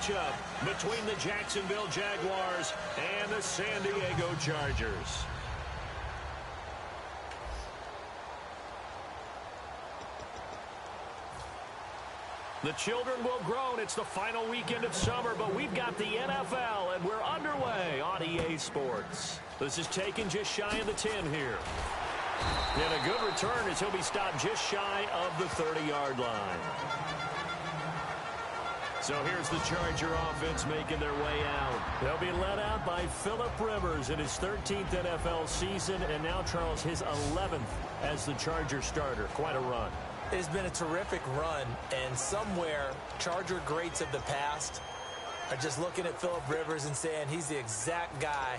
matchup between the Jacksonville Jaguars and the San Diego Chargers. The children will groan. It's the final weekend of summer, but we've got the NFL, and we're underway on EA Sports. This is taken just shy of the 10 here. And a good return as he'll be stopped just shy of the 30-yard line. So here's the Charger offense making their way out. They'll be led out by Phillip Rivers in his 13th NFL season, and now, Charles, his 11th as the Charger starter. Quite a run. It's been a terrific run, and somewhere Charger greats of the past are just looking at Phillip Rivers and saying he's the exact guy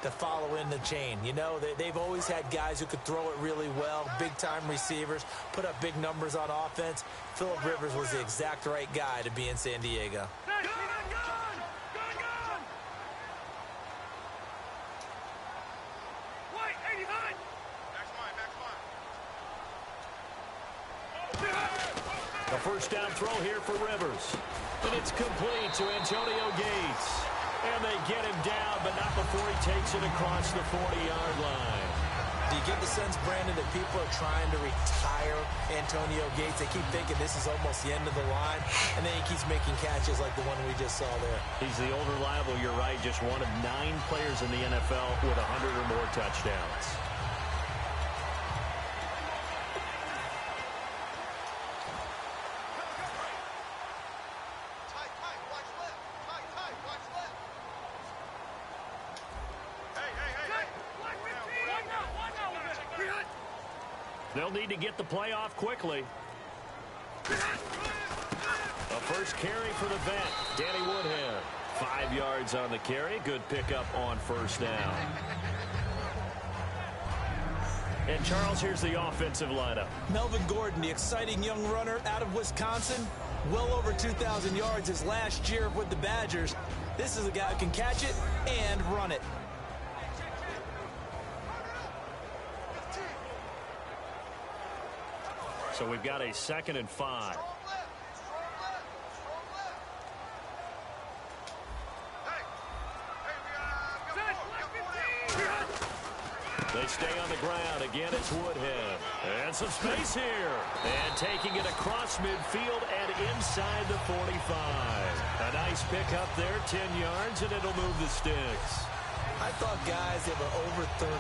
to follow in the chain. You know, they've always had guys who could throw it really well, big-time receivers, put up big numbers on offense. Phillip Rivers was the exact right guy to be in San Diego. A first down throw here for Rivers. And it's complete to Antonio Gates. And they get him down, but not before he takes it across the 40-yard line. Do you get the sense, Brandon, that people are trying to retire Antonio Gates? They keep thinking this is almost the end of the line, and then he keeps making catches like the one we just saw there. He's the old reliable, you're right, just one of 9 players in the NFL with 100 or more touchdowns. They'll need to get the play off quickly. A first carry for the vet, Danny Woodhead. 5 yards on the carry. Good pickup on first down. And, Charles, here's the offensive lineup. Melvin Gordon, the exciting young runner out of Wisconsin. Well over 2,000 yards his last year with the Badgers. This is a guy who can catch it and run it. So we've got a 2nd and 5. They stay on the ground. Again, it's Woodhead. And some space here. And taking it across midfield and inside the 45. A nice pickup there, 10 yards, and it'll move the sticks. I thought guys that were over 30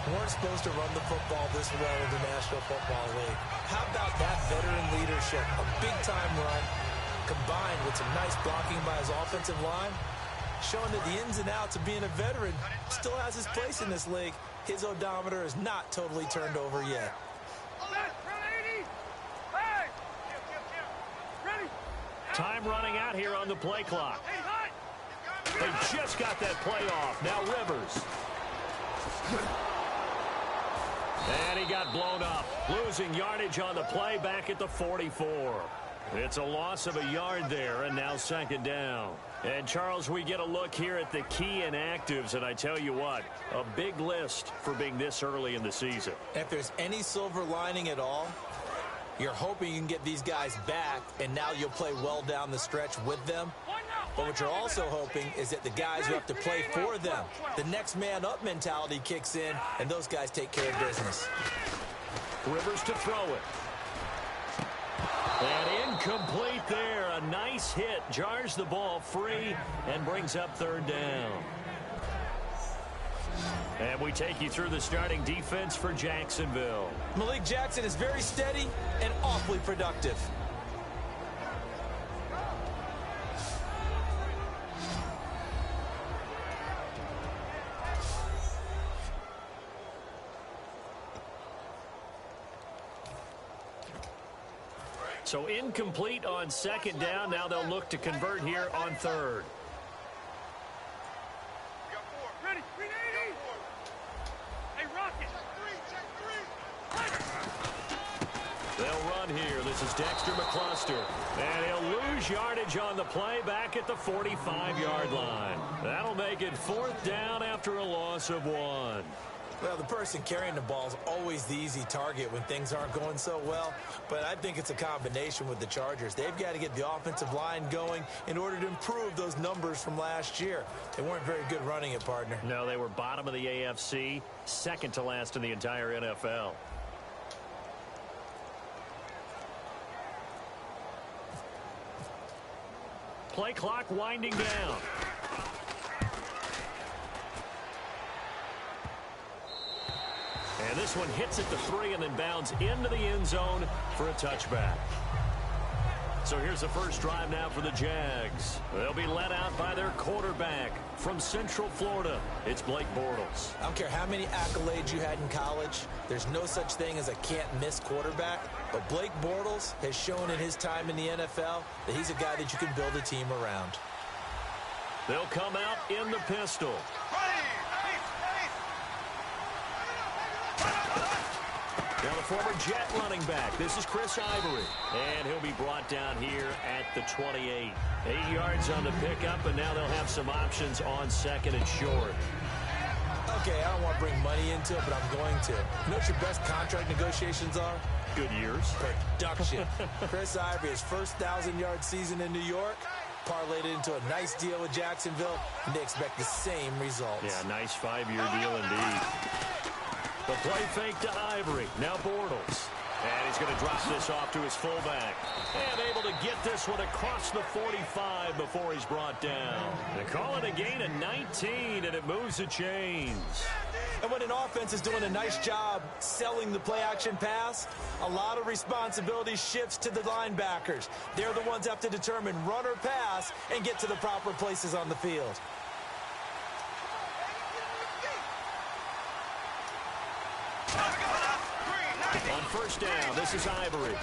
weren't supposed to run the football this well in the National Football League. How about that veteran leadership? A big-time run combined with some nice blocking by his offensive line, showing that the ins and outs of being a veteran still has his place in this league. His odometer is not totally turned over yet. Time running out here on the play clock. They just got that play off. Now Rivers. And he got blown up. Losing yardage on the play back at the 44. It's a loss of a yard there, and now 2nd down. And, Charles, we get a look here at the key inactives, and I tell you what, a big list for being this early in the season. If there's any silver lining at all, you're hoping you can get these guys back, and now you'll play well down the stretch with them. But what you're also hoping is that the guys who have to play for them, the next man up mentality kicks in, and those guys take care of business. Rivers to throw it. And incomplete there. A nice hit. Jars the ball free and brings up 3rd down. And we take you through the starting defense for Jacksonville. Malik Jackson is very steady and awfully productive. So incomplete on 2nd down. Now they'll look to convert here on 3rd. They'll run here. This is Dexter McCluster. And he'll lose yardage on the play back at the 45-yard line. That'll make it 4th down after a loss of 1. Well, the person carrying the ball is always the easy target when things aren't going so well, but I think it's a combination with the Chargers. They've got to get the offensive line going in order to improve those numbers from last year. They weren't very good running it, partner. No, they were bottom of the AFC, second to last in the entire NFL. Play clock winding down. And this one hits at the 3 and then bounds into the end zone for a touchback. So here's the first drive now for the Jags. They'll be led out by their quarterback from Central Florida. It's Blake Bortles. I don't care how many accolades you had in college. There's no such thing as a can't-miss quarterback. But Blake Bortles has shown in his time in the NFL that he's a guy that you can build a team around. They'll come out in the pistol. Now the former Jet running back. This is Chris Ivory. And he'll be brought down here at the 28. 8 yards on the pickup, and now they'll have some options on second and short. Okay, I don't want to bring money into it, but I'm going to. You know what your best contract negotiations are? Good years. Production. Chris Ivory, his first 1,000-yard season in New York, parlayed it into a nice deal with Jacksonville, and they expect the same results. Yeah, nice 5-year deal indeed. The play fake to Ivory. Now Bortles. And he's going to drop this off to his fullback. And able to get this one across the 45 before he's brought down. They call it a gain of 19, and it moves the chains. And when an offense is doing a nice job selling the play-action pass, a lot of responsibility shifts to the linebackers. They're the ones that have to determine run or pass and get to the proper places on the field. On first down, this is Ivory.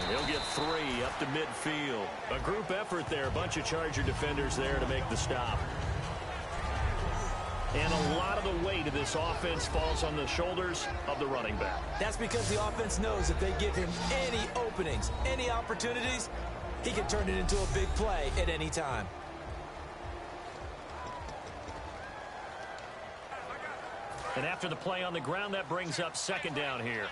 He'll get 3 up to midfield. A group effort there. A bunch of Charger defenders there to make the stop. And a lot of the weight of this offense falls on the shoulders of the running back. That's because the offense knows if they give him any openings, any opportunities, he can turn it into a big play at any time. And after the play on the ground, that brings up second down here.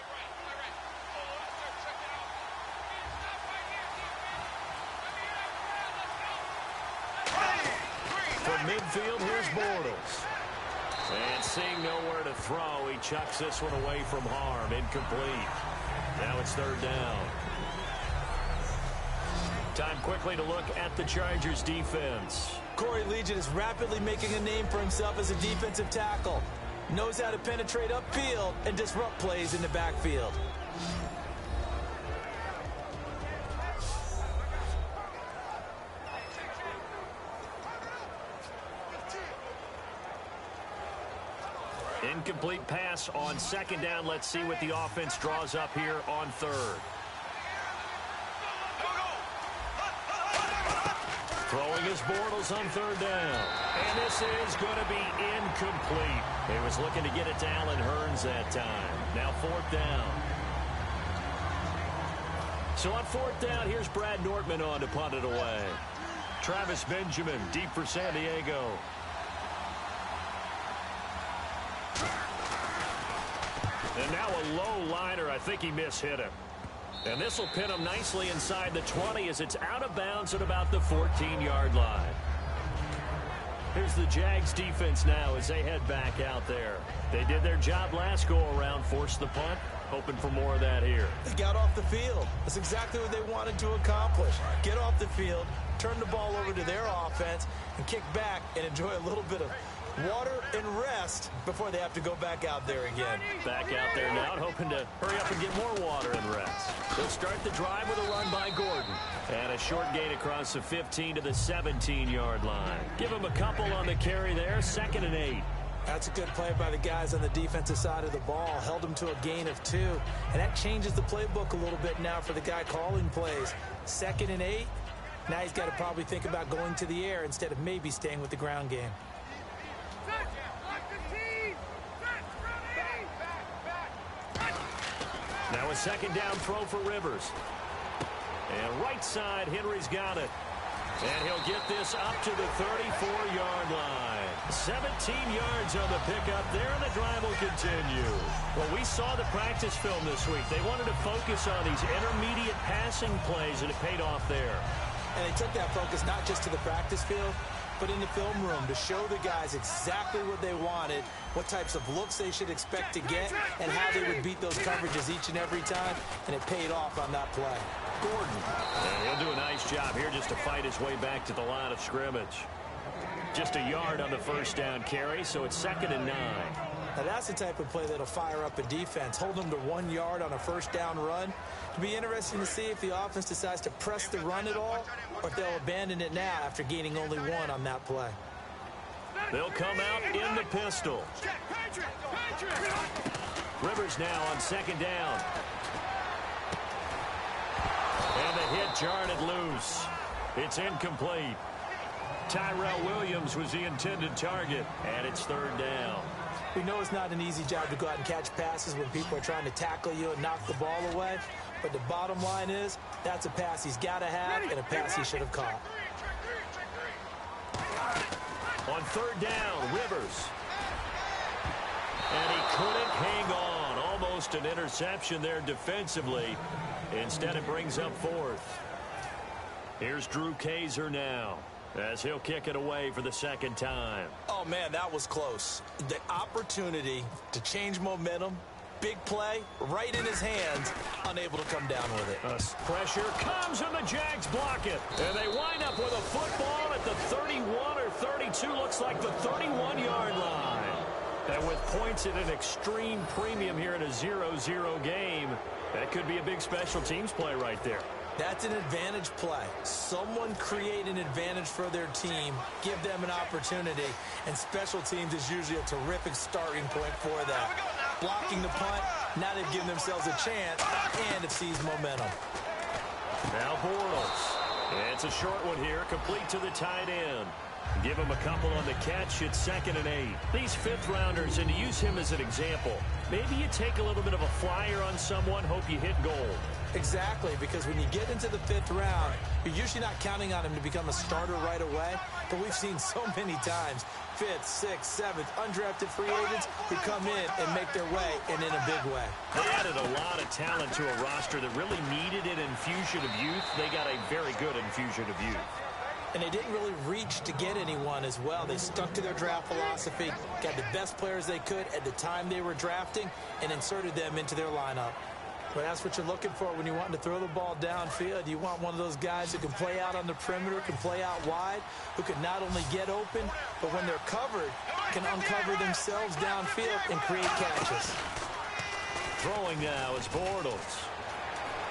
From midfield, here's Bortles. And seeing nowhere to throw, he chucks this one away from harm. Incomplete. Now it's third down. Time quickly to look at the Chargers defense. Corey Liuget is rapidly making a name for himself as a defensive tackle. Knows how to penetrate upfield and disrupt plays in the backfield. Incomplete pass on second down. Let's see what the offense draws up here on third. Throwing his Bortles on third down. And this is going to be incomplete. He was looking to get it to Allen Hurns that time. Now fourth down. So on fourth down, here's Brad Nortman on to punt it away. Travis Benjamin deep for San Diego. And now a low liner. I think he mishit him. And this will pin him nicely inside the 20 as it's out of bounds at about the 14-yard line. Here's the Jags defense now as they head back out there. They did their job last go-around, forced the punt, hoping for more of that here. They got off the field. That's exactly what they wanted to accomplish. Get off the field, turn the ball over to their offense, and kick back and enjoy a little bit of water and rest before they have to go back out there again. Back out there now, hoping to hurry up and get more water and rest. They'll start the drive with a run by Gordon. And a short gain across the 15 to the 17-yard line. Give him a couple on the carry there, 2nd and 8. That's a good play by the guys on the defensive side of the ball. Held them to a gain of 2. And that changes the playbook a little bit now for the guy calling plays. 2nd and 8. Now he's got to probably think about going to the air instead of maybe staying with the ground game. Now a second down throw for Rivers. And right side, Henry's got it. And he'll get this up to the 34-yard line. 17 yards on the pickup there, and the drive will continue. Well, we saw the practice film this week. They wanted to focus on these intermediate passing plays, and it paid off there. And they took that focus not just to the practice field, but in the film room to show the guys exactly what they wanted, what types of looks they should expect to get, and how they would beat those coverages each and every time, and it paid off on that play. Gordon. And he'll do a nice job here just to fight his way back to the line of scrimmage. Just a yard on the first down carry, so it's 2nd and 9. Now that's the type of play that'll fire up a defense. Hold them to 1 yard on a first down run. It'll be interesting to see if the offense decides to press the run at all, or if they'll abandon it now after gaining only 1 on that play. They'll come out in the pistol. Rivers now on 2nd down. And the hit jarred it loose. It's incomplete. Tyrell Williams was the intended target, and it's 3rd down. We know it's not an easy job to go out and catch passes when people are trying to tackle you and knock the ball away. But the bottom line is, that's a pass he's got to have and a pass he should have caught. On 3rd down, Rivers. And he couldn't hang on. Almost an interception there defensively. Instead, it brings up 4th. Here's Drew Kaiser now, as he'll kick it away for the 2nd time. Oh, man, that was close. The opportunity to change momentum, big play, right in his hands, unable to come down with it. Pressure comes, and the Jags block it. And they wind up with a football at the 31 or 32, looks like the 31-yard line. And with points at an extreme premium here in a 0-0 game, that could be a big special teams play right there. That's an advantage play. Someone create an advantage for their team, give them an opportunity, and special teams is usually a terrific starting point for that. Blocking the punt, now they've given themselves a chance, and it seized momentum. Now Bortles. It's a short one here, complete to the tight end. Give him a couple on the catch. It's 2nd and 8. These 5th-rounders, and to use him as an example, maybe you take a little bit of a flyer on someone, hope you hit gold. Exactly, because when you get into the 5th round, you're usually not counting on him to become a starter right away. But we've seen so many times 5th, 6th, 7th, undrafted free agents who come in and make their way, and in a big way. They added a lot of talent to a roster that really needed an infusion of youth. They got a very good infusion of youth. And they didn't really reach to get anyone as well. They stuck to their draft philosophy, got the best players they could at the time they were drafting, and inserted them into their lineup. But that's what you're looking for when you want to throw the ball downfield. You want one of those guys who can play out on the perimeter, can play out wide, who can not only get open, but when they're covered, can uncover themselves downfield and create catches. Throwing now is Bortles.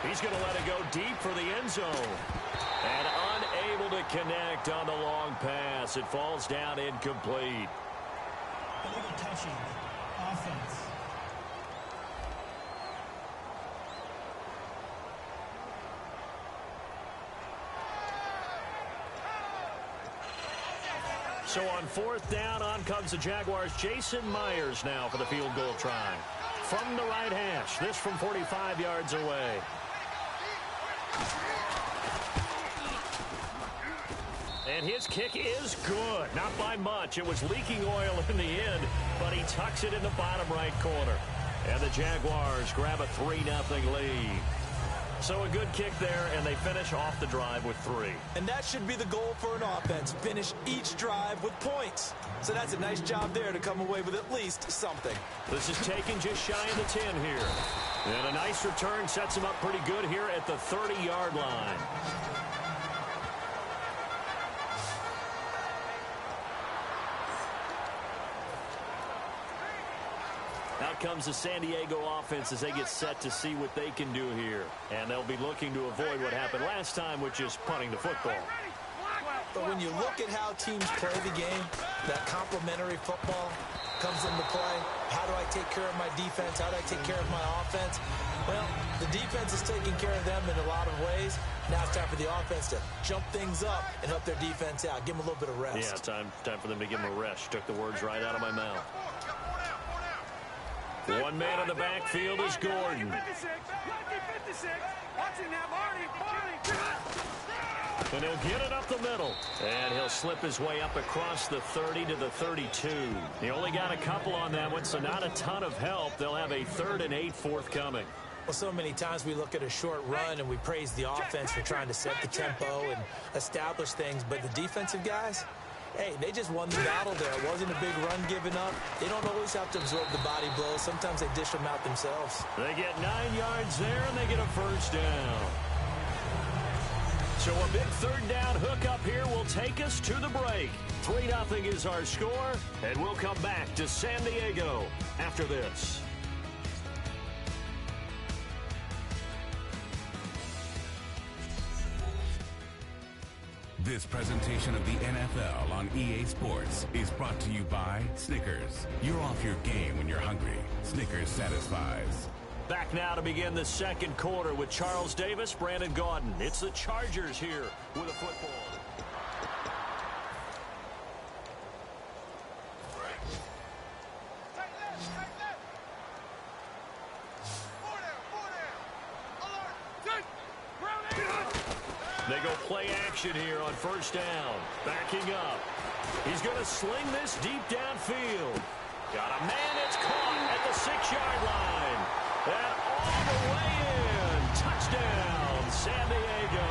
He's going to let it go deep for the end zone. And unable to connect on the long pass. It falls down incomplete. Illegal touching. Offense. So on 4th down, on comes the Jaguars. Jason Myers now for the field goal try. From the right hash, this from 45 yards away. And his kick is good. Not by much. It was leaking oil in the end, but he tucks it in the bottom right corner. And the Jaguars grab a 3-0 lead. So a good kick there, and they finish off the drive with 3. And that should be the goal for an offense. Finish each drive with points. So that's a nice job there to come away with at least something. This is taken just shy of the 10 here. And a nice return sets him up pretty good here at the 30-yard line. Out comes the San Diego offense as they get set to see what they can do here. And they'll be looking to avoid what happened last time, which is punting the football. But when you look at how teams play the game, that complementary football comes into play. How do I take care of my defense? How do I take care of my offense? Well, the defense is taking care of them in a lot of ways. Now it's time for the offense to jump things up and help their defense out. Give them a little bit of rest. Yeah, time for them to give them a rest. Took the words right out of my mouth. One man in the backfield is Gordon. And he'll get it up the middle. And he'll slip his way up across the 30 to the 32. He only got a couple on that one, so not a ton of help. They'll have a 3rd and 8 forthcoming. Well, so many times we look at a short run and we praise the offense for trying to set the tempo and establish things. But the defensive guys, hey, they just won the battle there. It wasn't a big run given up. They don't always have to absorb the body blows. Sometimes they dish them out themselves. They get 9 yards there, and they get a first down. So a big 3rd down hook up here will take us to the break. 3-0 is our score, and we'll come back to San Diego after this. This presentation of the NFL on EA Sports is brought to you by Snickers. You're off your game when you're hungry. Snickers satisfies. Back now to begin the 2nd quarter with Charles Davis, Brandon Gaudin. It's the Chargers here with a football. They go play action here on 1st down. Backing up. He's going to sling this deep downfield. Got a man, it's caught at the 6-yard line. And all the way in. Touchdown, San Diego.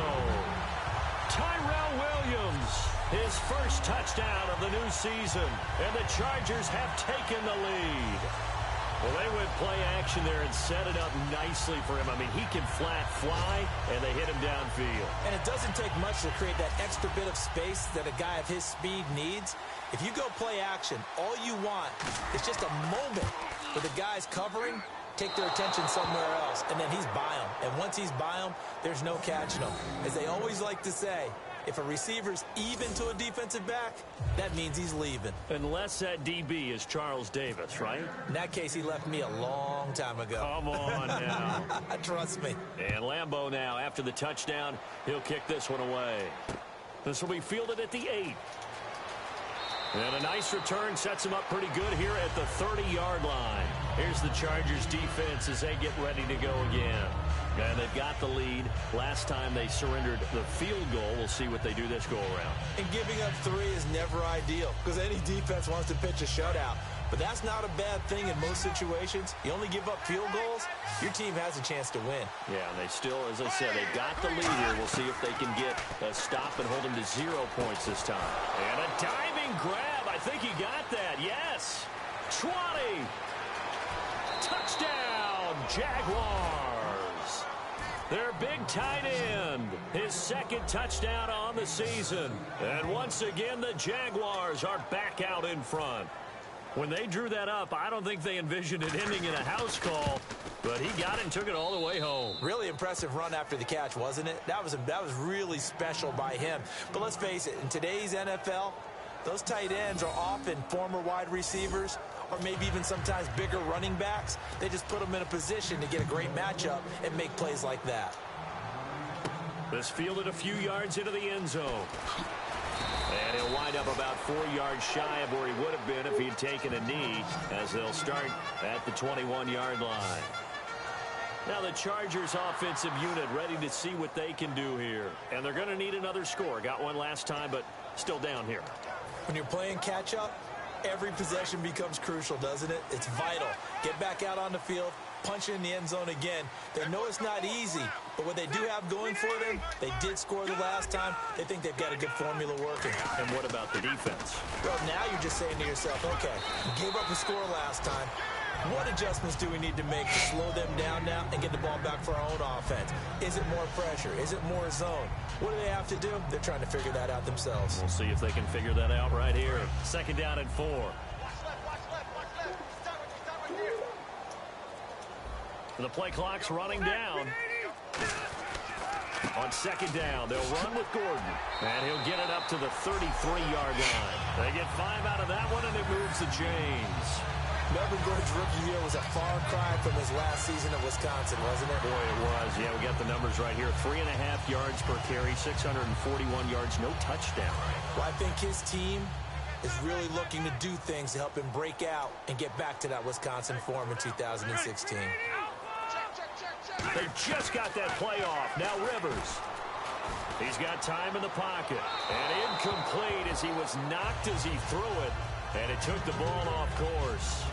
Tyrell Williams, his first touchdown of the new season. And the Chargers have taken the lead. Well, they went play action there and set it up nicely for him. I mean, he can flat fly, and they hit him downfield. And it doesn't take much to create that extra bit of space that a guy of his speed needs. If you go play action, all you want is just a moment where the guy's covering, take their attention somewhere else, and then he's by him. And once he's by him, there's no catching him. As they always like to say, if a receiver's even to a defensive back, that means he's leaving. Unless that DB is Charles Davis, right? In that case, he left me a long time ago. Come on now. Trust me. And Lambeau now, after the touchdown, he'll kick this one away. This will be fielded at the 8. And a nice return sets him up pretty good here at the 30-yard line. Here's the Chargers defense as they get ready to go again. And they've got the lead. Last time they surrendered the field goal. We'll see what they do this go-around. And giving up 3 is never ideal because any defense wants to pitch a shutout. But that's not a bad thing in most situations. You only give up field goals, your team has a chance to win. Yeah, and they still, as I said, they've got the lead here. We'll see if they can get a stop and hold them to 0 points this time. And a diving grab. I think he got that. Yes. 20. Touchdown, Jaguars. Their big tight end, his 2nd touchdown on the season. And once again, the Jaguars are back out in front. When they drew that up, I don't think they envisioned it ending in a house call, but he got it and took it all the way home. Really impressive run after the catch, wasn't it? That was really special by him. But let's face it, in today's NFL, those tight ends are often former wide receivers or maybe even sometimes bigger running backs. They just put them in a position to get a great matchup and make plays like that. This fielded a few yards into the end zone. And he'll wind up about 4 yards shy of where he would have been if he'd taken a knee, as they'll start at the 21-yard line. Now the Chargers offensive unit ready to see what they can do here. And they're going to need another score. Got one last time, but still down here. When you're playing catch-up, every possession becomes crucial, doesn't it? It's vital. Get back out on the field, punch in the end zone again. They know it's not easy, but what they do have going for them, they did score the last time. They think they've got a good formula working. And what about the defense? Well, now you're just saying to yourself, okay, we gave up a score last time. What adjustments do we need to make to slow them down now and get the ball back for our own offense? Is it more pressure? Is it more zone? What do they have to do? They're trying to figure that out themselves. We'll see if they can figure that out right here. 2nd down and 4. The play clock's running down. On 2nd down, they'll run with Gordon. And he'll get it up to the 33-yard line. They get 5 out of that one, and it moves the chains. Melvin Gordon's rookie year was a far cry from his last season at Wisconsin, wasn't it? Boy, it was. Yeah, we got the numbers right here. 3.5 yards per carry, 641 yards, no touchdown. Well, I think his team is really looking to do things to help him break out and get back to that Wisconsin form in 2016. They just got that play off. Now Rivers. He's got time in the pocket. And incomplete as he was knocked as he threw it. And it took the ball off course.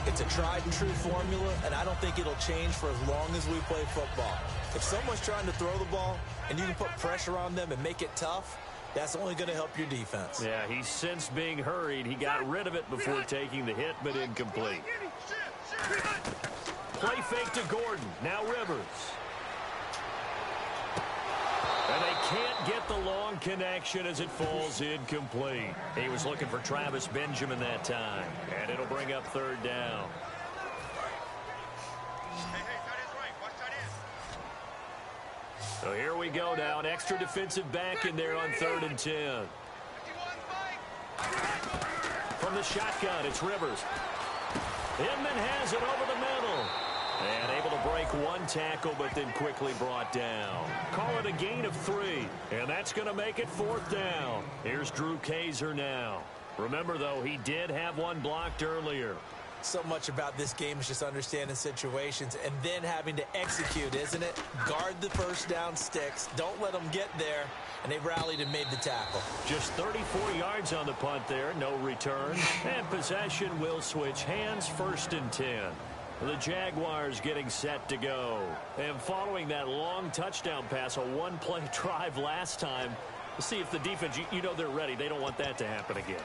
It's a tried-and-true formula, and I don't think it'll change for as long as we play football. If someone's trying to throw the ball and you can put pressure on them and make it tough, that's only going to help your defense. Yeah, he's since being hurried. He got rid of it before taking the hit, but incomplete. Play fake to Gordon. Now Rivers. And they can't get the long connection as it falls incomplete. He was looking for Travis Benjamin that time. And it'll bring up third down. So here we go now. An extra defensive back in there on 3rd and 10. From the shotgun, it's Rivers. Inman has it over the middle. And able to break one tackle, but then quickly brought down. Call it a gain of 3. And that's going to make it 4th down. Here's Drew Kaiser now. Remember, though, he did have one blocked earlier. So much about this game is just understanding situations and then having to execute, isn't it? Guard the first down sticks. Don't let them get there. And they rallied and made the tackle. Just 34 yards on the punt there. No return. And possession will switch hands. 1st and 10. The Jaguars getting set to go. And following that long touchdown pass, a one-play drive last time, we'll see if the defense, you know they're ready. They don't want that to happen again.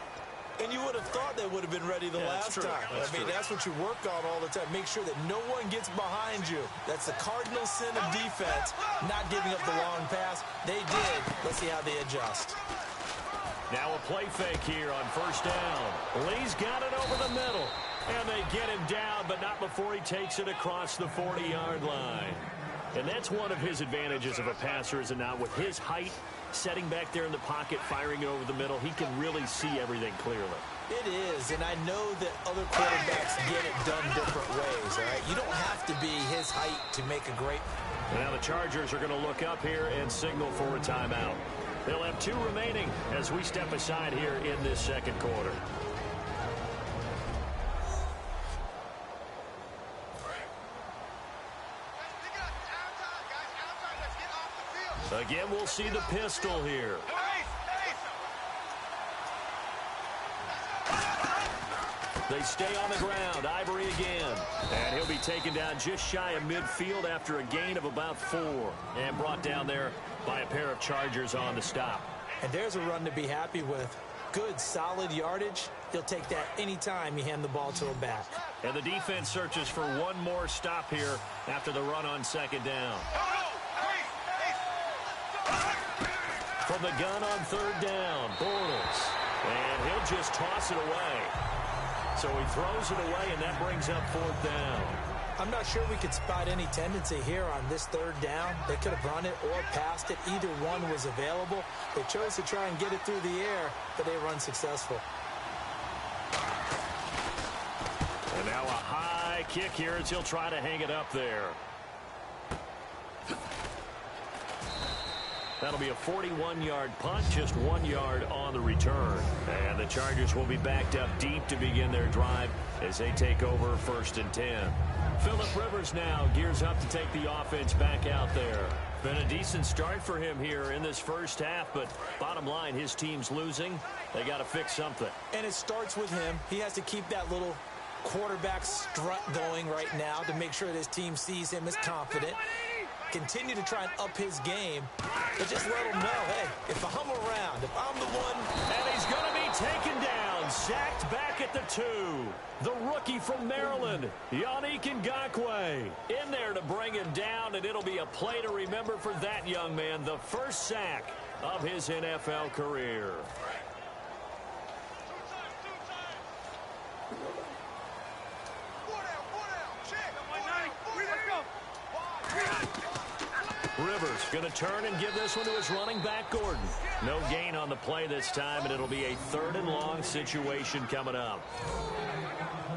And you would have thought they would have been ready the last time. That's what you work on all the time. Make sure that no one gets behind you. That's the cardinal sin of defense, not giving up the long pass. They did. Let's see how they adjust. Now a play fake here on 1st down. Lee's got it over the middle. And they get him down, but not before he takes it across the 40-yard line. And that's one of his advantages of a passer, is it not? With his height, setting back there in the pocket, firing over the middle, he can really see everything clearly. It is, and I know that other quarterbacks get it done different ways, all right? You don't have to be his height to make a great... Now the Chargers are going to look up here and signal for a timeout. They'll have 2 remaining as we step aside here in this second quarter. Again, we'll see the pistol here. They stay on the ground. Ivory again. And he'll be taken down just shy of midfield after a gain of about 4. And brought down there by a pair of Chargers on the stop. And there's a run to be happy with. Good, solid yardage. He'll take that anytime you hand the ball to him back. And the defense searches for one more stop here after the run on 2nd down. From the gun on 3rd down, Bortles. And he'll just toss it away. So he throws it away, and that brings up 4th down. I'm not sure we could spot any tendency here on this 3rd down. They could have run it or passed it. Either one was available. They chose to try and get it through the air, but they were unsuccessful. And now a high kick here as he'll try to hang it up there. That'll be a 41-yard punt, just 1 yard on the return. And the Chargers will be backed up deep to begin their drive as they take over 1st and 10. Phillip Rivers now gears up to take the offense back out there. Been a decent start for him here in this first half, but bottom line, his team's losing. They got to fix something. And it starts with him. He has to keep that little quarterback strut going right now to make sure that his team sees him as confident. Continue to try and up his game, but just let him know, hey, if I'm around, if I'm the one. And he's going to be taken down, sacked back at the 2. The rookie from Maryland, Yannick Ngakoue, in there to bring him down, and it'll be a play to remember for that young man, the first sack of his NFL career. Rivers going to turn and give this one to his running back, Gordon. No gain on the play this time, and it'll be a 3rd and long situation coming up.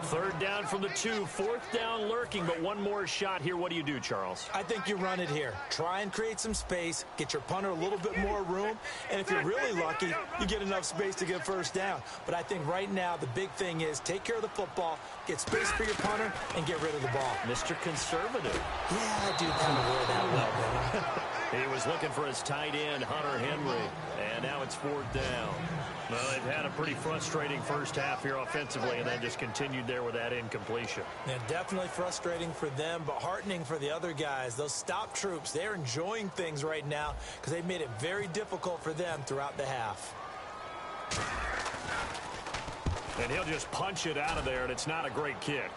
Third down from the 2. Fourth down lurking, but one more shot here. What do you do, Charles? I think you run it here. Try and create some space, get your punter a little bit more room, and if you're really lucky, you get enough space to get first down. But I think right now the big thing is take care of the football, get space for your punter, and get rid of the ball. Mr. Conservative. Yeah, I do kind of wear that well, man. He was looking for his tight end, Hunter Henry, and now it's fourth down. Well, they've had a pretty frustrating first half here offensively, and then just continued there with that incompletion. Yeah, definitely frustrating for them, but heartening for the other guys. Those stop troops, they're enjoying things right now because they've made it very difficult for them throughout the half. And he'll just punch it out of there, and it's not a great kick.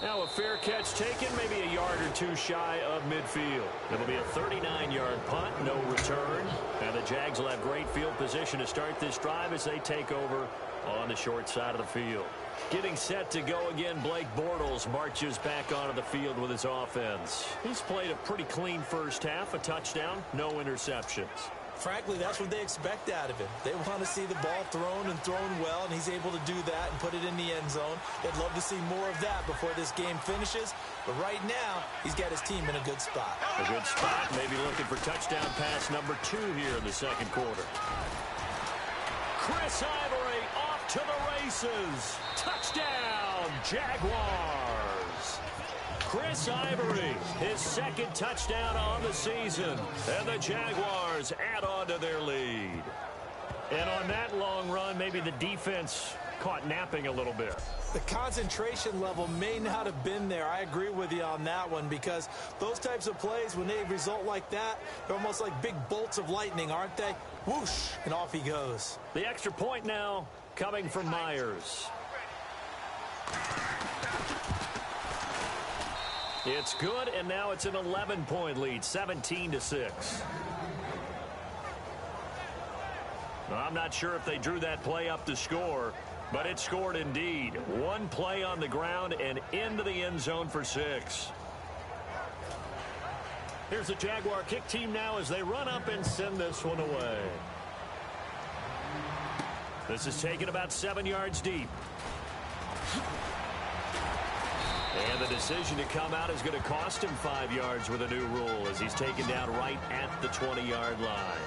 Now a fair catch taken, maybe a yard or two shy of midfield. It'll be a 39-yard punt, no return. And the Jags will have great field position to start this drive as they take over on the short side of the field. Getting set to go again, Blake Bortles marches back onto the field with his offense. He's played a pretty clean first half, a touchdown, no interceptions. Frankly, that's what they expect out of him. They want to see the ball thrown and thrown well, and he's able to do that and put it in the end zone. They'd love to see more of that before this game finishes. But right now, he's got his team in a good spot. A good spot, maybe looking for touchdown pass number 2 here in the second quarter. Chris Ivory off to the races. Touchdown, Jaguars. Chris Ivory, his second touchdown on the season, and the Jaguars add on to their lead. And on that long run, maybe the defense caught napping a little bit. The concentration level may not have been there. I agree with you on that one because those types of plays, when they result like that, they're almost like big bolts of lightning, aren't they? Whoosh, and off he goes. The extra point now coming from Myers. It's good, and now it's an 11-point lead, 17-6. I'm not sure if they drew that play up to score, but it scored indeed. One play on the ground and into the end zone for 6. Here's the Jaguar kick team now as they run up and send this one away. This is taken about 7 yards deep. And the decision to come out is going to cost him 5 yards with a new rule as he's taken down right at the 20-yard line.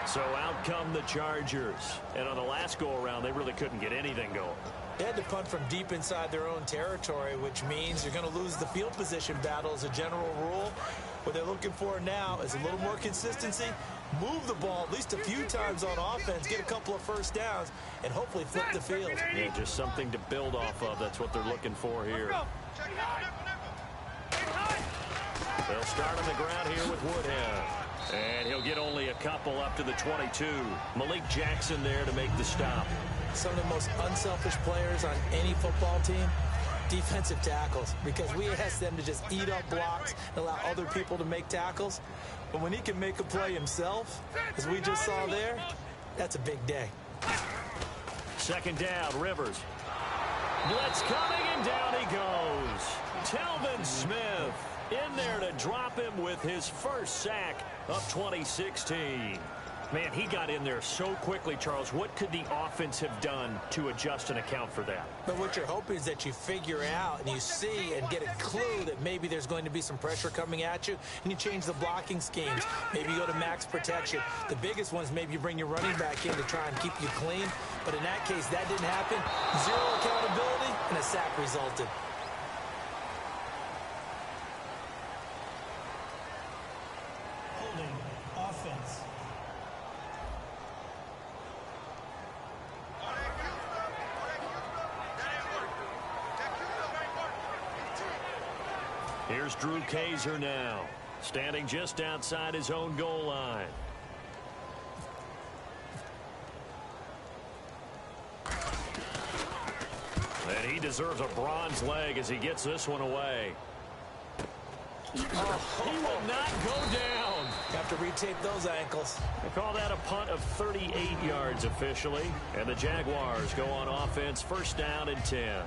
So out come the Chargers. And on the last go-around, they really couldn't get anything going. They had to punt from deep inside their own territory, which means you're going to lose the field position battle as a general rule. What they're looking for now is a little more consistency, move the ball at least a few times on offense, get a couple of first downs, and hopefully flip the field. Yeah, just something to build off of. That's what they're looking for here. They'll start on the ground here with Woodhead. And he'll get only a couple up to the 22. Malik Jackson there to make the stop. Some of the most unselfish players on any football team, defensive tackles, because we ask them to just eat up blocks and allow other people to make tackles. But when he can make a play himself, as we just saw there, that's a big day. Second down, Rivers. Blitz coming, and down he goes. Telvin Smith in there to drop him with his first sack of 2016. Man, he got in there so quickly, Charles. What could the offense have done to adjust and account for that? But what you're hoping is that you figure out and you see and get a clue that maybe there's going to be some pressure coming at you, and you change the blocking schemes. Maybe you go to max protection. The biggest ones, maybe you bring your running back in to try and keep you clean. But in that case, that didn't happen. Zero accountability, and a sack resulted. Holding offense. Here's Drew Kaiser now, standing just outside his own goal line. And he deserves a bronze leg as he gets this one away. He will not go down. Have to retape those ankles. They call that a punt of 38 yards officially. And the Jaguars go on offense, first down and 10.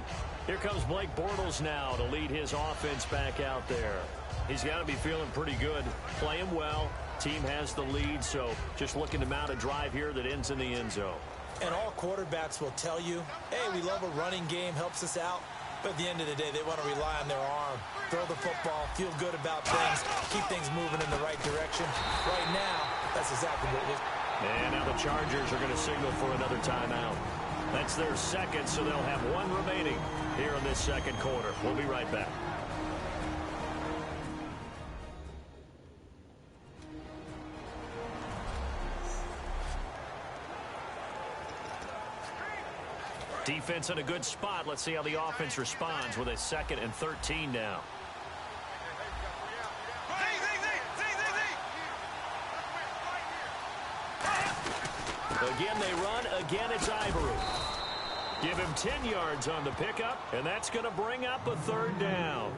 Here comes Blake Bortles now to lead his offense back out there. He's got to be feeling pretty good, playing well. Team has the lead, so just looking to mount a drive here that ends in the end zone. And all quarterbacks will tell you, hey, we love a running game, helps us out. But at the end of the day, they want to rely on their arm, throw the football, feel good about things, keep things moving in the right direction. Right now, that's exactly what it is. And now the Chargers are going to signal for another timeout. That's their second, so they'll have one remaining here in this second quarter. We'll be right back. Defense in a good spot. Let's see how the offense responds with a 2nd and 13 now. Again, they run. Again, it's Ivory. Give him 10 yards on the pickup, and that's going to bring up a 3rd down.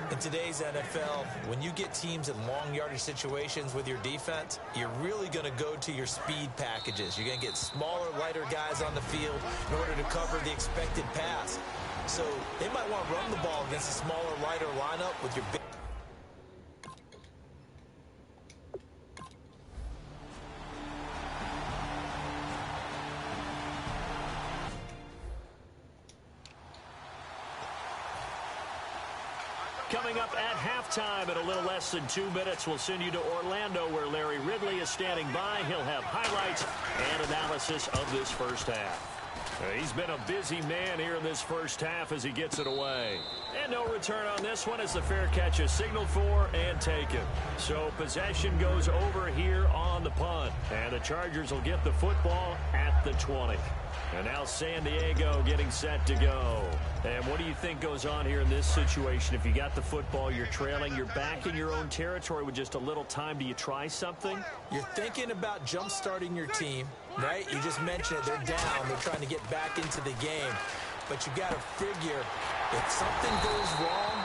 In today's NFL, when you get teams in long yardage situations with your defense, you're really going to go to your speed packages. You're going to get smaller, lighter guys on the field in order to cover the expected pass. So they might want to run the ball against a smaller, lighter lineup with your big. Coming up at halftime in a little less than 2 minutes, we'll send you to Orlando where Larry Ridley is standing by. He'll have highlights and analysis of this first half. He's been a busy man here in this first half as he gets it away. And no return on this one as the fair catch is signaled for and taken. So possession goes over here on the punt. And the Chargers will get the football at the 20. And now San Diego getting set to go. And what do you think goes on here in this situation? If you got the football, you're trailing, you're back in your own territory with just a little time. Do you try something? You're thinking about jump-starting your team, right? You just mentioned it. They're down. They're trying to get back into the game. But you got to figure if something goes wrong,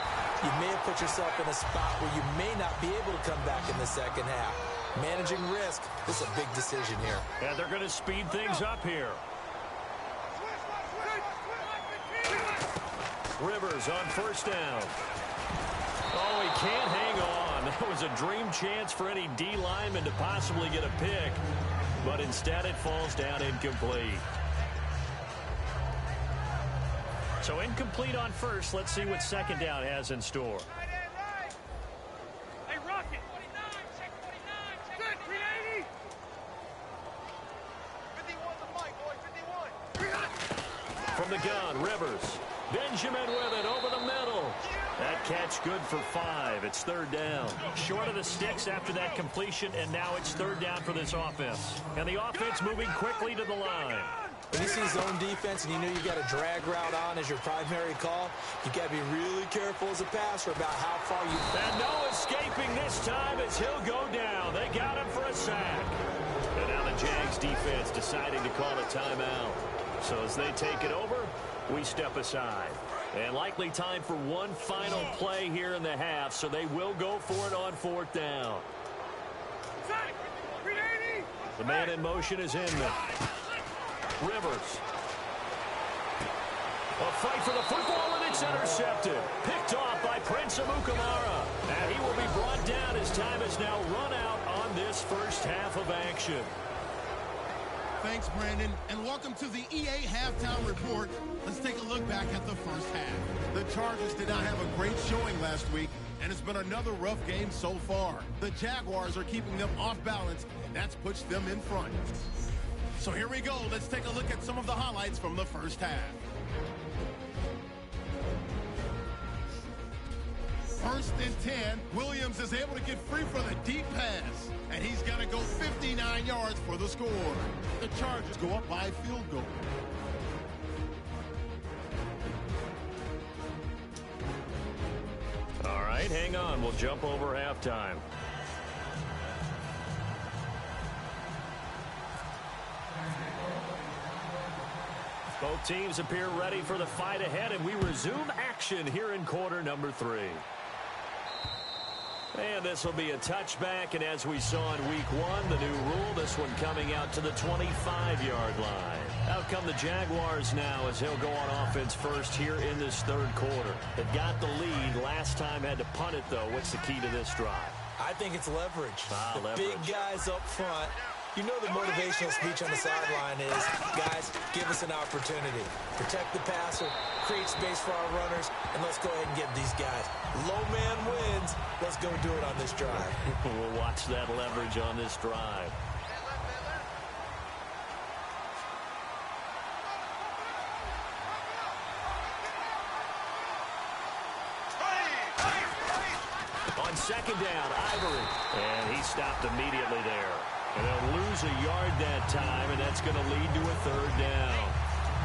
you may have put yourself in a spot where you may not be able to come back in the second half. Managing risk, this is a big decision here. And they're going to speed things up here. Rivers on 1st down. Oh, he can't hang on. That was a dream chance for any D lineman to possibly get a pick. But instead it falls down incomplete. So incomplete on 1st. Let's see what 2nd down has in store. Hey, Rocket. 380. 51 the mic, boy. 51. From the gun, Rivers. Benjamin with it over the middle. That catch good for 5. It's 3rd down. Short of the sticks after that completion, and now it's 3rd down for this offense. And the offense moving quickly to the line. When you see zone defense and you know you got a drag route on as your primary call, you got to be really careful as a passer about how far you... And no escaping this time as he'll go down. They got him for a sack. And now the Jags defense deciding to call a timeout. So as they take it over, we step aside. And likely time for one final play here in the half, so they will go for it on 4th down. The man in motion is in there. Rivers. A fight for the football, and it's intercepted. Picked off by Prince Amukamara. And he will be brought down as time is now run out on this first half of action. Thanks, Brandon, and welcome to the EA Halftime Report. Let's take a look back at the first half. The Chargers did not have a great showing last week, and it's been another rough game so far. The Jaguars are keeping them off balance, and that's pushed them in front. So here we go. Let's take a look at some of the highlights from the first half. 1st and 10, Williams is able to get free for the deep pass, and he's going to go 59 yards for the score. The Chargers go up by a field goal. All right, hang on. We'll jump over halftime. Both teams appear ready for the fight ahead, and we resume action here in quarter number 3. And this will be a touchback, and as we saw in week 1, the new rule, this one coming out to the 25-yard line. Out come the Jaguars now as he'll go on offense first here in this 3rd quarter. They've got the lead. Last time had to punt it, though. What's the key to this drive? I think it's leverage. Leverage. Big guys up front You know the motivational speech on the sideline is, guys, give us an opportunity. Protect the passer, create space for our runners, and let's go ahead and get these guys. Low man wins. Let's go do it on this drive. We'll watch that leverage on this drive. On second down, Ivory. And he stopped immediately there. And they'll lose a yard that time, and that's going to lead to a third down.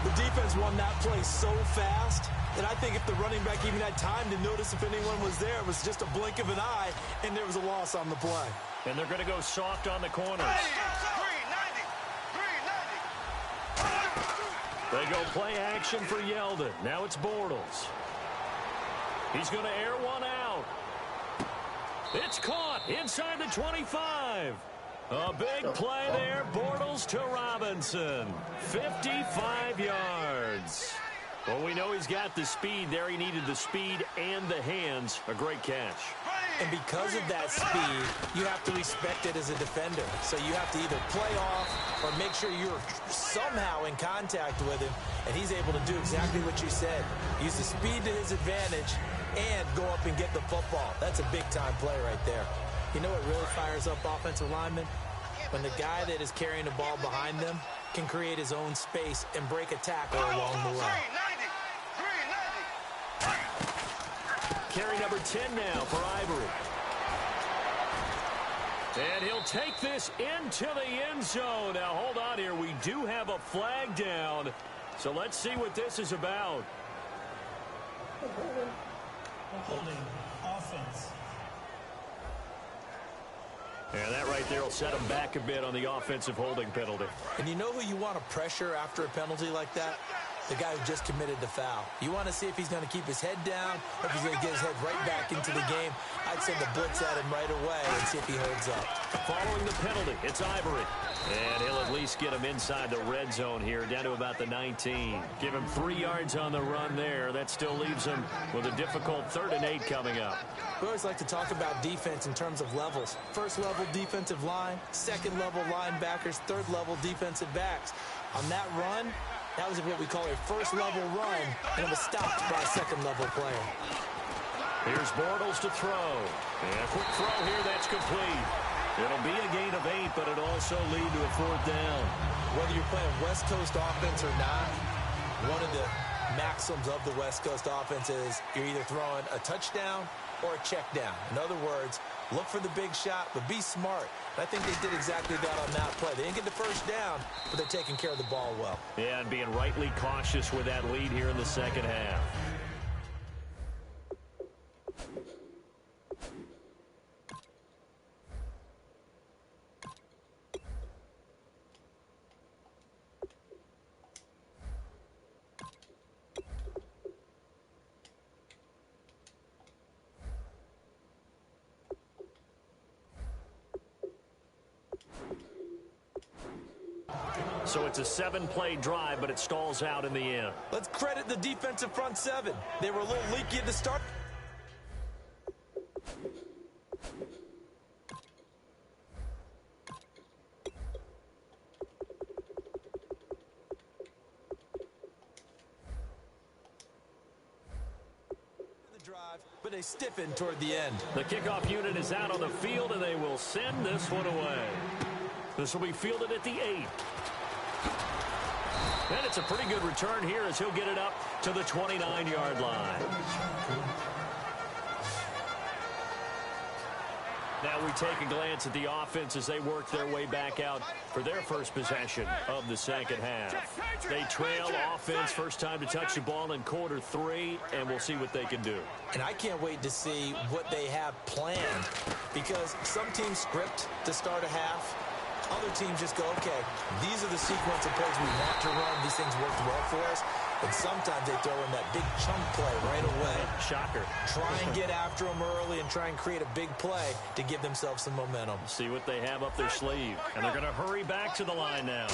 The defense won that play so fast that I think if the running back even had time to notice if anyone was there, it was just a blink of an eye, and there was a loss on the play. And they're going to go soft on the corners. They go play action for Yeldon. Now it's Bortles. He's going to air one out. It's caught inside the 25. A big play there. Bortles to Robinson. 55 yards. Well, we know he's got the speed there. He needed the speed and the hands. A great catch. And because of that speed, you have to respect it as a defender. So you have to either play off or make sure you're somehow in contact with him, and he's able to do exactly what you said. Use the speed to his advantage and go up and get the football. That's a big-time play right there. You know what really fires up offensive linemen? When the guy that is carrying the ball behind them can create his own space and break a tackle along the way. Carry number 10 now for Ivory. And he'll take this into the end zone. Now, hold on here. We do have a flag down. So let's see what this is about. Holding offense. And that right there will set him back a bit on the offensive holding penalty. And you know who you want to pressure after a penalty like that? The guy who just committed the foul. You want to see if he's going to keep his head down or if he's going to get his head right back into the game. I'd send the blitz at him right away and see if he holds up. Following the penalty, it's Ivory. And he'll at least get him inside the red zone here, down to about the 19. Give him 3 yards on the run there. That still leaves him with a difficult 3rd and 8 coming up. We always like to talk about defense in terms of levels. First level defensive line, second level linebackers, third level defensive backs. On that run, that was what we call a first level run, and it was stopped by a second level player. Here's Bortles to throw. And a quick throw here, that's complete. It'll be a gain of 8, but it'll also lead to a 4th down. Whether you're playing West Coast offense or not, one of the maxims of the West Coast offense is you're either throwing a touchdown or a check down. In other words, look for the big shot, but be smart. And I think they did exactly that on that play. They didn't get the first down, but they're taking care of the ball well. Yeah, and being rightly cautious with that lead here in the second half. So it's a 7-play drive, but it stalls out in the end. Let's credit the defensive front 7. They were a little leaky at the start. But they stiffened toward the end. The kickoff unit is out on the field, and they will send this one away. This will be fielded at the 8. And it's a pretty good return here as he'll get it up to the 29-yard line. Now we take a glance at the offense as they work their way back out for their first possession of the second half. They trail offense, first time to touch the ball in quarter 3, and we'll see what they can do. And I can't wait to see what they have planned, because some teams script to start a half. Other teams just go, okay, these are the sequence of plays we want to run. These things worked well for us. And sometimes they throw in that big chunk play right away. Shocker. Try and get after them early and try and create a big play to give themselves some momentum. See what they have up their sleeve. And they're going to hurry back to the line now.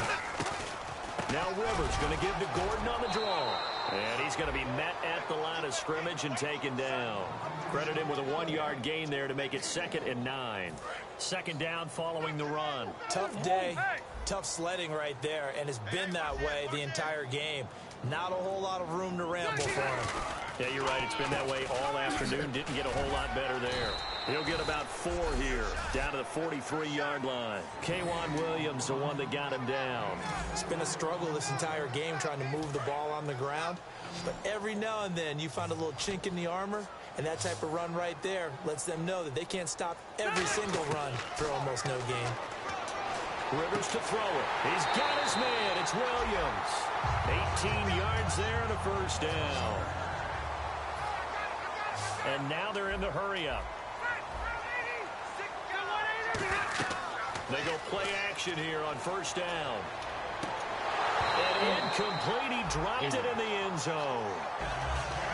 Now Rivers going to give to Gordon on the draw. And he's going to be met at the line of scrimmage and taken down. Credit him with a 1-yard gain there to make it 2nd and 9. Second down following the run. Tough day, tough sledding right there, and it's been that way the entire game. Not a whole lot of room to ramble for him. Yeah, you're right. It's been that way all afternoon. Didn't get a whole lot better there. He'll get about 4 here, down to the 43-yard line. K'Waun Williams, the one that got him down. It's been a struggle this entire game trying to move the ball on the ground. But every now and then you find a little chink in the armor, and that type of run right there lets them know that they can't stop every single run for almost no gain. Rivers to throw it. He's got his man. It's Williams. 18 yards there and a first down. And now they're in the hurry-up. They go play action here on first down. And incomplete. He dropped it in the end zone.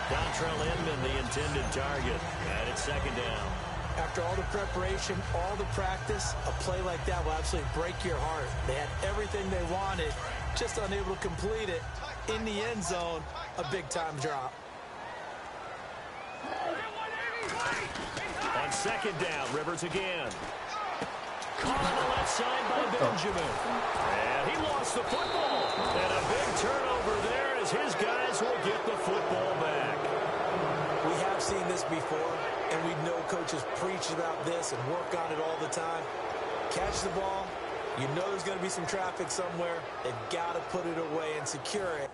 Dontrell Inman, the intended target. And it's second down. After all the preparation, all the practice, a play like that will absolutely break your heart. They had everything they wanted, just unable to complete it. In the end zone, a big-time drop. On second down, Rivers again. Caught on the left side by Benjamin. And he lost the football. And a big turnover there as his guys will get the football back. We have seen this before, and we know coaches preach about this and work on it all the time. Catch the ball. You know there's going to be some traffic somewhere. They've got to put it away and secure it.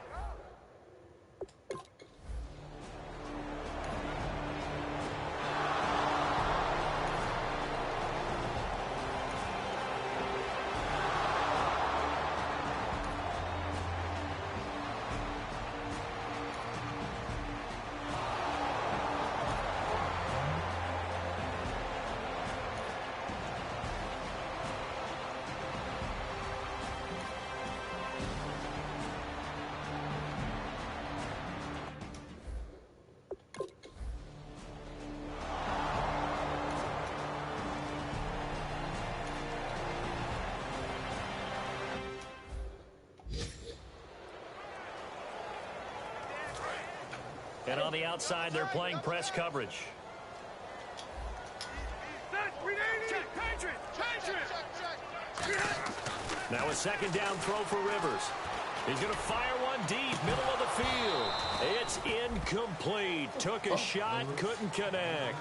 And on the outside, they're playing press coverage. Now a second down throw for Rivers. He's going to fire one deep, middle of the field. It's incomplete. Took a shot, couldn't connect.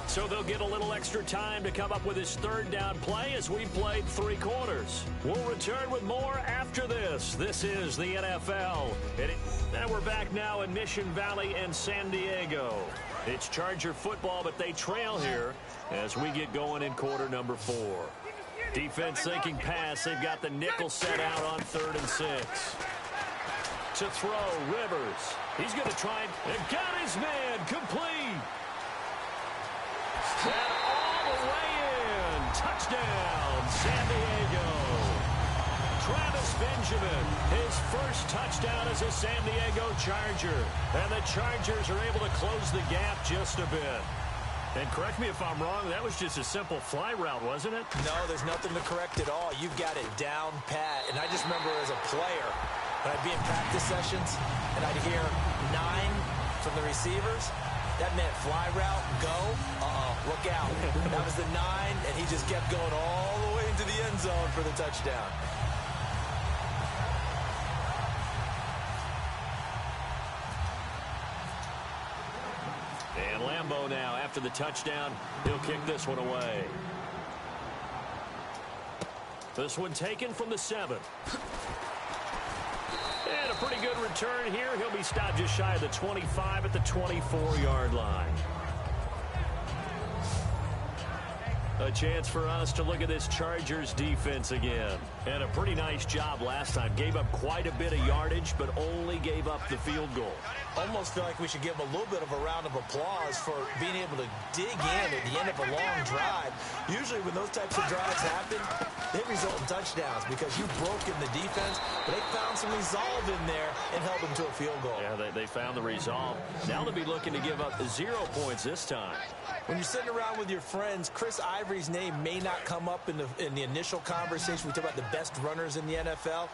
So they'll get a little extra time to come up with his third down play as we played 3 quarters. We'll return with more after this. This is the NFL. And we're back now in Mission Valley and San Diego. It's Charger football, but they trail here as we get going in quarter number 4. Defense thinking pass. They've got the nickel set out on 3rd and 6. To throw, Rivers. He's going to try and got his man complete. And all the way in. Touchdown, San Diego. Travis Benjamin, his first touchdown as a San Diego Charger. And the Chargers are able to close the gap just a bit. And correct me if I'm wrong, that was just a simple fly route, wasn't it? No, there's nothing to correct at all. You've got it down pat. And I just remember as a player, when I'd be in practice sessions, and I'd hear 9 from the receivers, that meant fly route, go, look out. That was the 9, and he just kept going all the way into the end zone for the touchdown. And Lambeau now, after the touchdown, he'll kick this one away. This one taken from the 7. And a pretty good return here. He'll be stopped just shy of the 25 at the 24-yard line. A chance for us to look at this Chargers defense again. And a pretty nice job last time. Gave up quite a bit of yardage, but only gave up the field goal. Almost feel like we should give them a little bit of a round of applause for being able to dig in at the end of a long drive. Usually when those types of drives happen, they result in touchdowns because you've broken the defense, but they found some resolve in there and held them to a field goal. Yeah, they found the resolve. Now they'll be looking to give up 0 points this time. When you're sitting around with your friends, Chris Ivory Ivory's name may not come up in the initial conversation. We talk about the best runners in the NFL,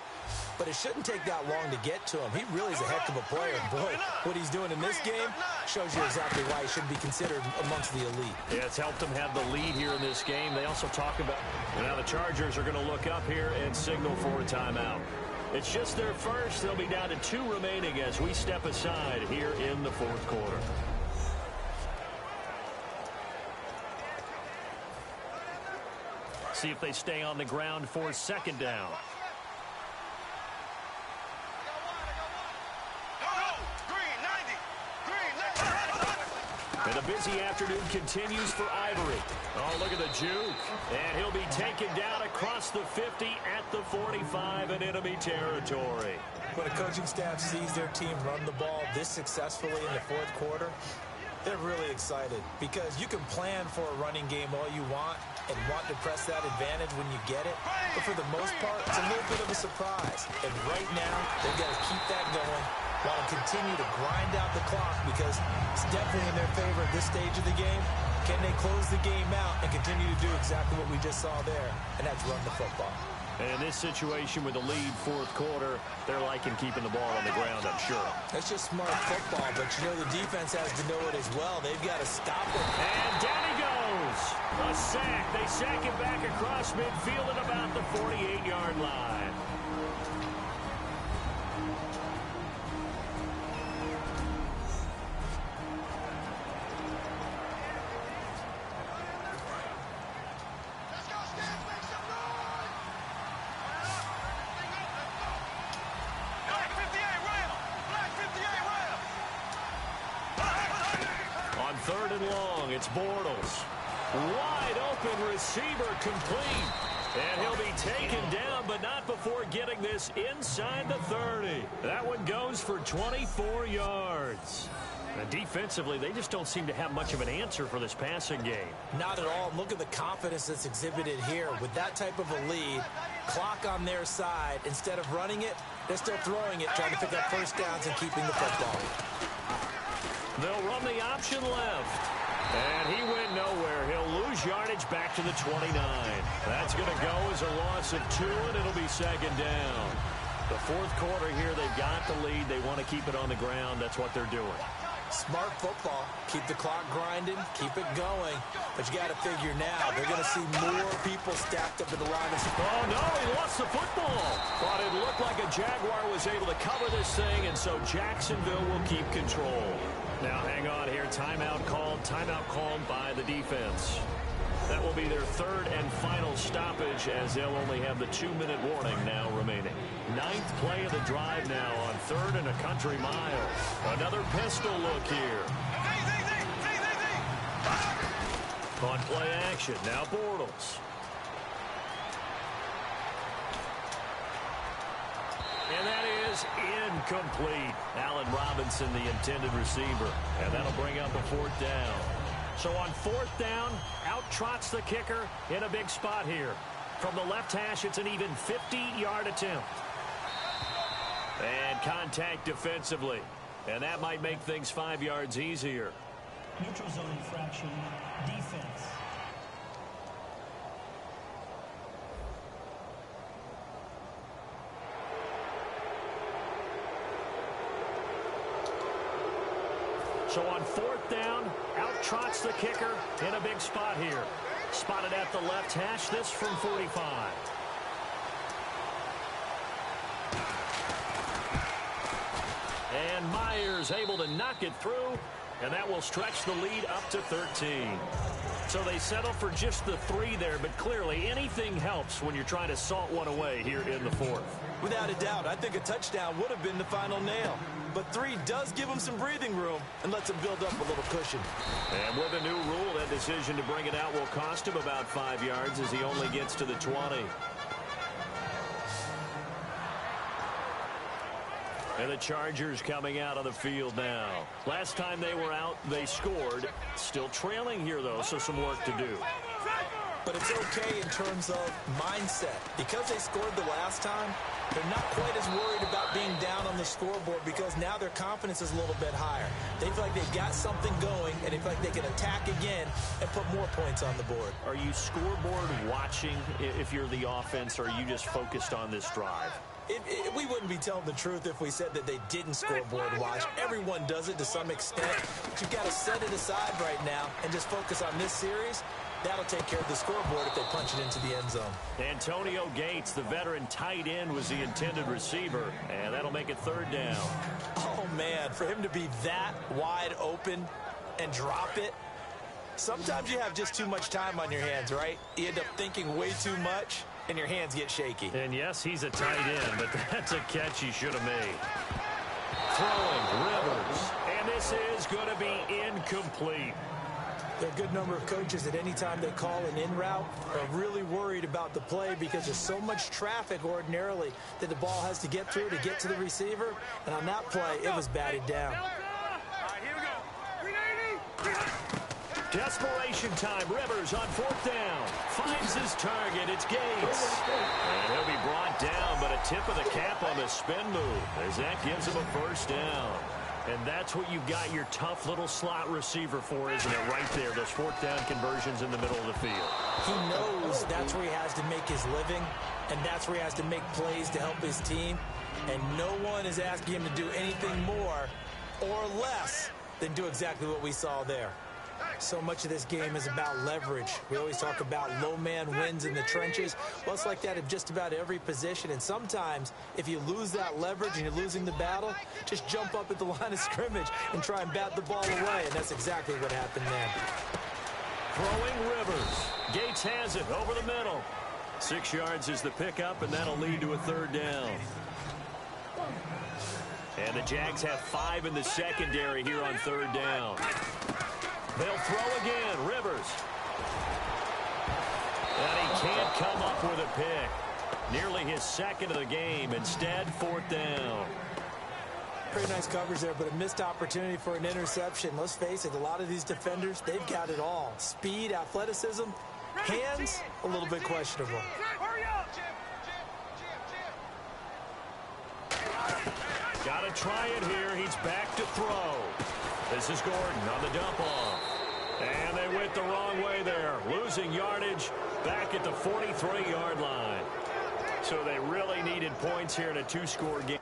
but it shouldn't take that long to get to him. He really is a heck of a player. Boy, what he's doing in this game shows you exactly why he should be considered amongst the elite. Yeah, it's helped them have the lead here in this game. They also talk about now the Chargers are going to look up here and signal for a timeout. It's just their first. They'll be down to 2 remaining as we step aside here in the fourth quarter. See if they stay on the ground for second down. And the busy afternoon continues for Ivory. Oh, look at the juke. And he'll be taken down across the 50 at the 45 in enemy territory. When a coaching staff sees their team run the ball this successfully in the fourth quarter, they're really excited because you can plan for a running game all you want and want to press that advantage when you get it. But for the most part, it's a little bit of a surprise. And right now, they've got to keep that going while continue to grind out the clock because it's definitely in their favor at this stage of the game. Can they close the game out and continue to do exactly what we just saw there, and that's run the football. And in this situation with the lead fourth quarter, they're liking keeping the ball on the ground, I'm sure. That's just smart football, but you know the defense has to know it as well. They've got to stop it. And down he goes. A sack. They sack him back across midfield at about the 48-yard line. Third and long, it's Bortles. Wide open receiver complete. And he'll be taken down, but not before getting this inside the 30. That one goes for 24 yards. And defensively, they just don't seem to have much of an answer for this passing game. Not at all. Look at the confidence that's exhibited here. With that type of a lead, clock on their side, instead of running it, they're still throwing it, trying to pick up first downs and keeping the football. They'll run the option left. And he went nowhere. He'll lose yardage back to the 29. That's going to go as a loss of 2, and it'll be second down. The fourth quarter here, they've got the lead. They want to keep it on the ground. That's what they're doing. Smart football. Keep the clock grinding. Keep it going. But you got to figure now, they're going to see more people stacked up at the line. Oh, no, he lost the football. But it looked like a Jaguar was able to cover this thing, and so Jacksonville will keep control. Now, hang on here. Timeout called by the defense. That will be their third and final stoppage as they'll only have the 2-minute warning now remaining. 9th play of the drive now on 3rd and a country mile. Another pistol look here. On play action, now Bortles. And that is incomplete. Allen Robinson, the intended receiver. And that'll bring up a 4th down. So on 4th down, out trots the kicker in a big spot here. From the left hash, it's an even 50-yard attempt. And contact defensively. And that might make things 5 yards easier. Neutral zone infraction, defense. So on 4th down, out trots the kicker in a big spot here. Spotted at the left hash, this from 45. And Myers able to knock it through, and that will stretch the lead up to 13. So they settle for just the 3 there, but clearly anything helps when you're trying to salt one away here in the 4th. Without a doubt, I think a touchdown would have been the final nail. But 3 does give them some breathing room and lets them build up a little cushion. And with a new rule, that decision to bring it out will cost him about 5 yards as he only gets to the 20. And the Chargers coming out on the field now. Last time they were out, they scored. Still trailing here, though, so some work to do. But but it's okay in terms of mindset. Because they scored the last time, they're not quite as worried about being down on the scoreboard because now their confidence is a little bit higher. They feel like they've got something going, and they feel like they can attack again and put more points on the board. Are you scoreboard watching if you're the offense, or are you just focused on this drive? We wouldn't be telling the truth if we said that they didn't scoreboard watch. Everyone does it to some extent, but you've got to set it aside right now and just focus on this series. That'll take care of the scoreboard if they punch it into the end zone. Antonio Gates, the veteran tight end, was the intended receiver, and that'll make it third down. Oh, man, for him to be that wide open and drop it, sometimes you have just too much time on your hands, right? You end up thinking way too much, and your hands get shaky. And, yes, he's a tight end, but that's a catch he should have made. Throwing, Rivers, and this is going to be incomplete. There are a good number of coaches at any time they call an in route are really worried about the play because there's so much traffic ordinarily that the ball has to get through to get to the receiver. And on that play, it was batted down. Desperation time. Rivers on fourth down. Finds his target. It's Gates. And he'll be brought down, but a tip of the cap on the spin move as that gives him a first down. And that's what you've got your tough little slot receiver for, isn't it? Right there, those fourth down conversions in the middle of the field. He knows that's where he has to make his living, and that's where he has to make plays to help his team. And no one is asking him to do anything more or less than do exactly what we saw there. So much of this game is about leverage. We always talk about low man wins in the trenches. Well, it's like that in just about every position. And sometimes, if you lose that leverage and you're losing the battle, just jump up at the line of scrimmage and try and bat the ball away. And that's exactly what happened there. Throwing Rivers. Gates has it over the middle. 6 yards is the pickup, and that'll lead to a third down. And the Jags have 5 in the secondary here on third down. They'll throw again. Rivers. And he can't come up with a pick. Nearly his second of the game. Instead, fourth down. Pretty nice coverage there, but a missed opportunity for an interception. Let's face it, a lot of these defenders, they've got it all. Speed, athleticism, hands, a little bit questionable. Got to try it here. He's back to throw. This is Gordon on the dump off. And they went the wrong way there. Losing yardage back at the 43-yard line. So they really needed points here in a 2-score game.